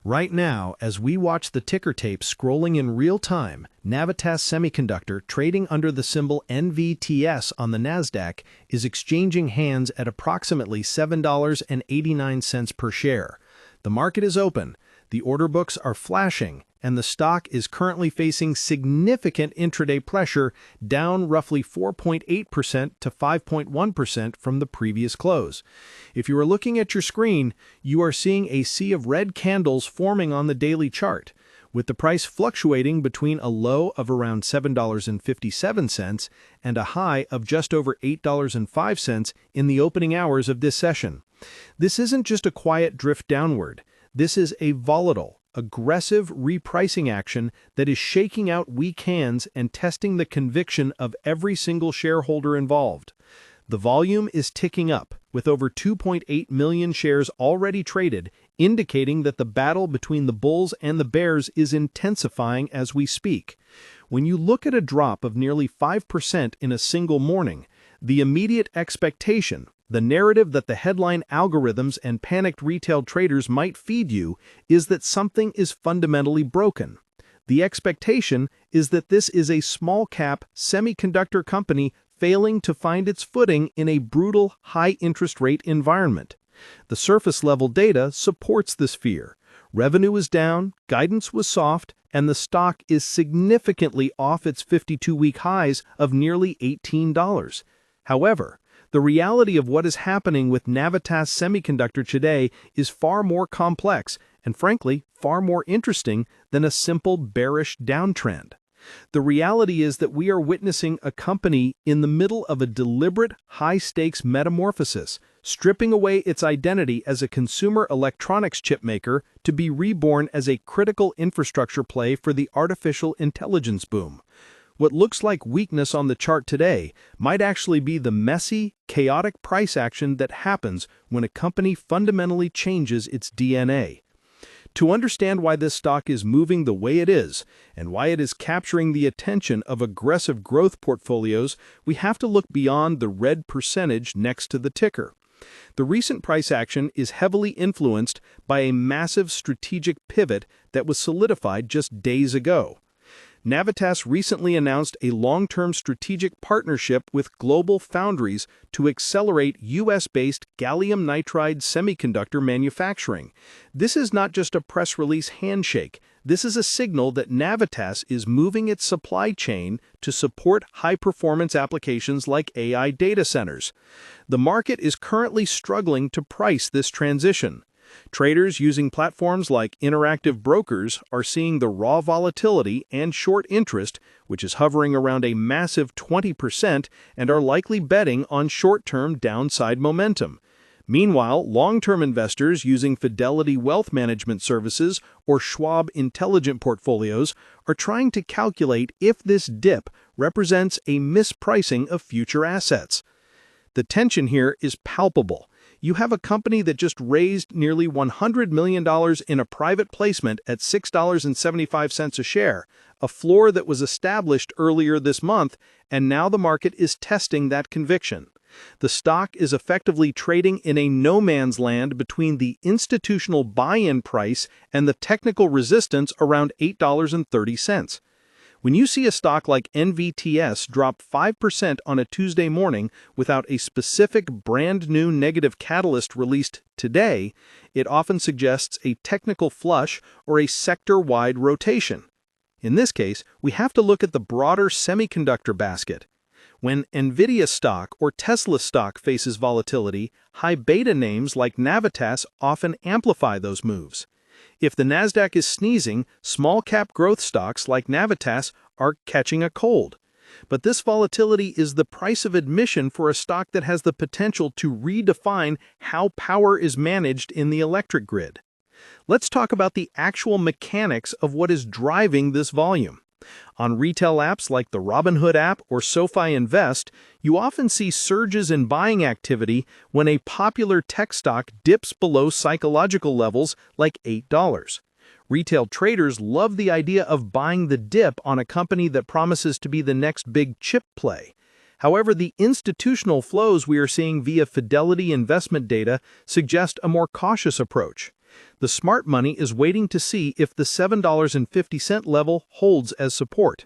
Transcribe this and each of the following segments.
Right now, as we watch the ticker tape scrolling in real time, Navitas Semiconductor, trading under the symbol NVTS on the Nasdaq, is exchanging hands at approximately $7.89 per share. The market is open, the order books are flashing, and the stock is currently facing significant intraday pressure, down roughly 4.8% to 5.1% from the previous close. If you are looking at your screen, you are seeing a sea of red candles forming on the daily chart, with the price fluctuating between a low of around $7.57 and a high of just over $8.05 in the opening hours of this session. This isn't just a quiet drift downward. This is a volatile, aggressive repricing action that is shaking out weak hands and testing the conviction of every single shareholder involved. The volume is ticking up, with over 2.8 million shares already traded, indicating that the battle between the bulls and the bears is intensifying as we speak. When you look at a drop of nearly 5% in a single morning, the immediate expectation, the narrative that the headline algorithms and panicked retail traders might feed you, is that something is fundamentally broken. The expectation is that this is a small-cap semiconductor company failing to find its footing in a brutal, high-interest rate environment. The surface-level data supports this fear. Revenue is down, guidance was soft, and the stock is significantly off its 52-week highs of nearly $18. However, the reality of what is happening with Navitas Semiconductor today is far more complex and, frankly, far more interesting than a simple bearish downtrend. The reality is that we are witnessing a company in the middle of a deliberate, high-stakes metamorphosis, stripping away its identity as a consumer electronics chipmaker to be reborn as a critical infrastructure play for the artificial intelligence boom. What looks like weakness on the chart today might actually be the messy, chaotic price action that happens when a company fundamentally changes its DNA. To understand why this stock is moving the way it is, and why it is capturing the attention of aggressive growth portfolios, we have to look beyond the red percentage next to the ticker. The recent price action is heavily influenced by a massive strategic pivot that was solidified just days ago. Navitas recently announced a long-term strategic partnership with GlobalFoundries to accelerate U.S.-based gallium nitride semiconductor manufacturing. This is not just a press release handshake. This is a signal that Navitas is moving its supply chain to support high-performance applications like AI data centers. The market is currently struggling to price this transition. Traders using platforms like interactive brokers are seeing the raw volatility and short interest, which is hovering around a massive 20%, and are likely betting on short-term downside momentum. Meanwhile, long-term investors using Fidelity Wealth Management Services or Schwab Intelligent Portfolios are trying to calculate if this dip represents a mispricing of future assets. The tension here is palpable. You have a company that just raised nearly $100 million in a private placement at $6.75 a share, a floor that was established earlier this month, and now the market is testing that conviction. The stock is effectively trading in a no-man's land between the institutional buy-in price and the technical resistance around $8.30. When you see a stock like NVTS drop 5% on a Tuesday morning without a specific brand-new negative catalyst released today, it often suggests a technical flush or a sector-wide rotation. In this case, we have to look at the broader semiconductor basket. When Nvidia stock or Tesla stock faces volatility, high beta names like Navitas often amplify those moves. If the Nasdaq is sneezing, small-cap growth stocks like Navitas are catching a cold. But this volatility is the price of admission for a stock that has the potential to redefine how power is managed in the electric grid. Let's talk about the actual mechanics of what is driving this volume. On retail apps like the Robinhood app or SoFi Invest, you often see surges in buying activity when a popular tech stock dips below psychological levels like $8. Retail traders love the idea of buying the dip on a company that promises to be the next big chip play. However, the institutional flows we are seeing via Fidelity investment data suggest a more cautious approach. The smart money is waiting to see if the $7.50 level holds as support.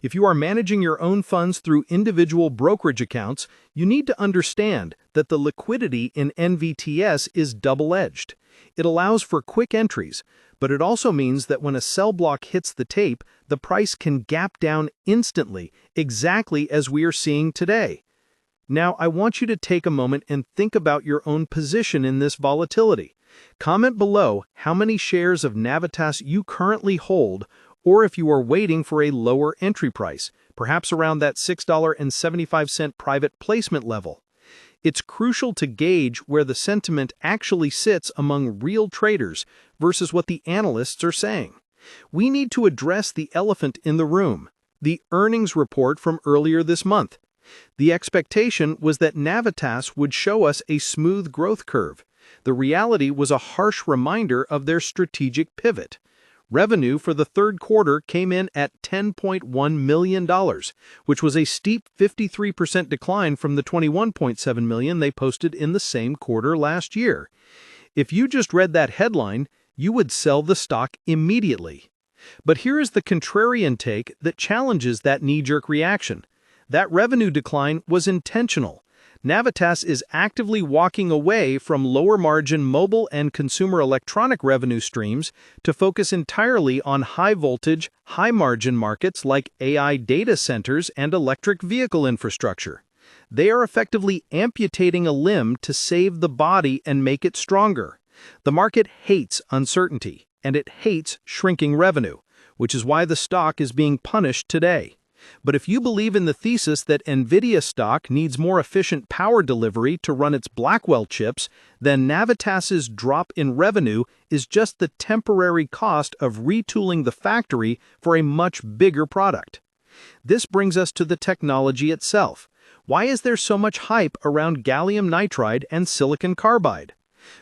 If you are managing your own funds through individual brokerage accounts, you need to understand that the liquidity in NVTS is double-edged. It allows for quick entries, but it also means that when a sell block hits the tape, the price can gap down instantly, exactly as we are seeing today. Now, I want you to take a moment and think about your own position in this volatility. Comment below how many shares of Navitas you currently hold, or if you are waiting for a lower entry price, perhaps around that $6.75 private placement level. It's crucial to gauge where the sentiment actually sits among real traders versus what the analysts are saying. We need to address the elephant in the room, the earnings report from earlier this month. The expectation was that Navitas would show us a smooth growth curve. The reality was a harsh reminder of their strategic pivot. Revenue for the third quarter came in at $10.1 million, which was a steep 53% decline from the $21.7 million they posted in the same quarter last year. If you just read that headline, you would sell the stock immediately. But here is the contrarian take that challenges that knee-jerk reaction. That revenue decline was intentional. Navitas is actively walking away from lower-margin mobile and consumer electronic revenue streams to focus entirely on high-voltage, high-margin markets like AI data centers and electric vehicle infrastructure. They are effectively amputating a limb to save the body and make it stronger. The market hates uncertainty, and it hates shrinking revenue, which is why the stock is being punished today. But if you believe in the thesis that Nvidia stock needs more efficient power delivery to run its Blackwell chips, then Navitas's drop in revenue is just the temporary cost of retooling the factory for a much bigger product. This brings us to the technology itself. Why is there so much hype around gallium nitride and silicon carbide?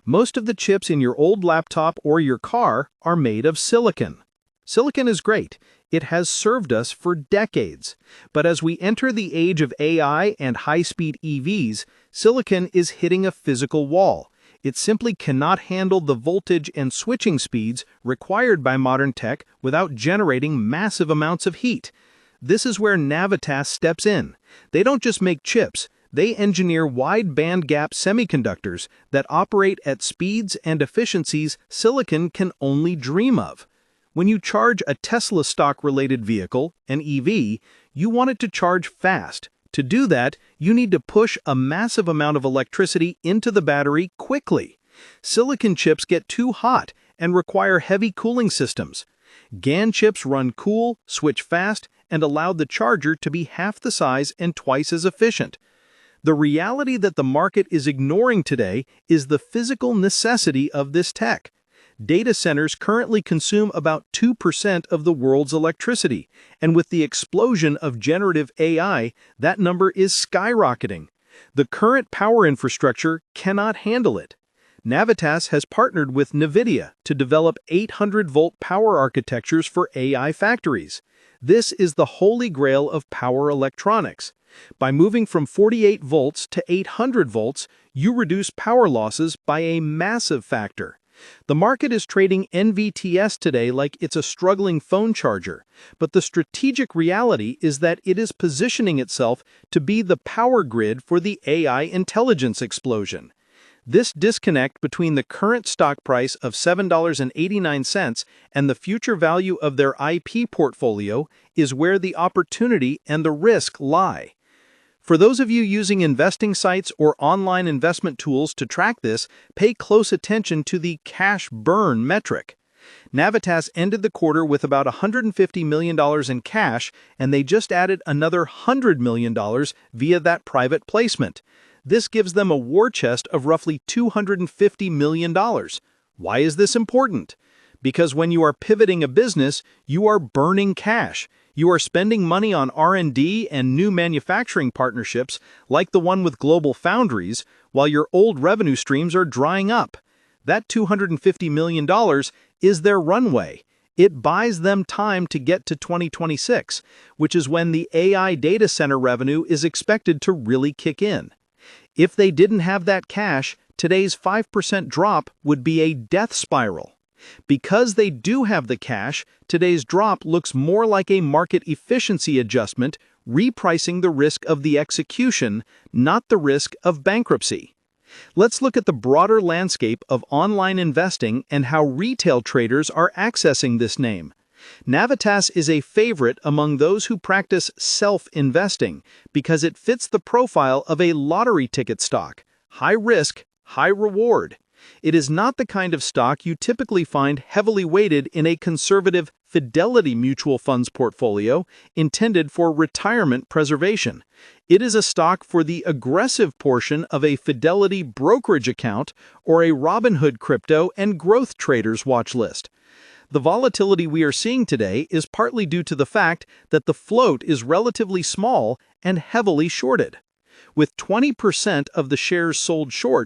Most of the chips in your old laptop or your car are made of silicon. Silicon is great. It has served us for decades. But as we enter the age of AI and high-speed EVs, silicon is hitting a physical wall. It simply cannot handle the voltage and switching speeds required by modern tech without generating massive amounts of heat. This is where Navitas steps in. They don't just make chips. They engineer wide bandgap semiconductors that operate at speeds and efficiencies silicon can only dream of. When you charge a Tesla stock-related vehicle, an EV, you want it to charge fast. To do that, you need to push a massive amount of electricity into the battery quickly. Silicon chips get too hot and require heavy cooling systems. GaN chips run cool, switch fast, and allow the charger to be half the size and twice as efficient. The reality that the market is ignoring today is the physical necessity of this tech. Data centers currently consume about 2% of the world's electricity, and with the explosion of generative AI, that number is skyrocketing. The current power infrastructure cannot handle it. Navitas has partnered with Nvidia to develop 800-volt power architectures for AI factories. This is the holy grail of power electronics. By moving from 48 volts to 800 volts, you reduce power losses by a massive factor. The market is trading NVTS today like it's a struggling phone charger, but the strategic reality is that it is positioning itself to be the power grid for the AI intelligence explosion. This disconnect between the current stock price of $7.89 and the future value of their IP portfolio is where the opportunity and the risk lie. For those of you using investing sites or online investment tools to track this, pay close attention to the cash burn metric. Navitas ended the quarter with about $150 million in cash, and they just added another $100 million via that private placement. This gives them a war chest of roughly $250 million. Why is this important? Because when you are pivoting a business, you are burning cash. You are spending money on R&D and new manufacturing partnerships, like the one with GlobalFoundries, while your old revenue streams are drying up. That $250 million is their runway. It buys them time to get to 2026, which is when the AI data center revenue is expected to really kick in. If they didn't have that cash, today's 5% drop would be a death spiral. Because they do have the cash, today's drop looks more like a market efficiency adjustment, repricing the risk of the execution, not the risk of bankruptcy. Let's look at the broader landscape of online investing and how retail traders are accessing this name. Navitas is a favorite among those who practice self-investing because it fits the profile of a lottery ticket stock: high risk, high reward. It is not the kind of stock you typically find heavily weighted in a conservative Fidelity mutual funds portfolio intended for retirement preservation. It is a stock for the aggressive portion of a Fidelity brokerage account or a Robinhood crypto and growth traders watch list. The volatility we are seeing today is partly due to the fact that the float is relatively small and heavily shorted. With 20% of the shares sold short,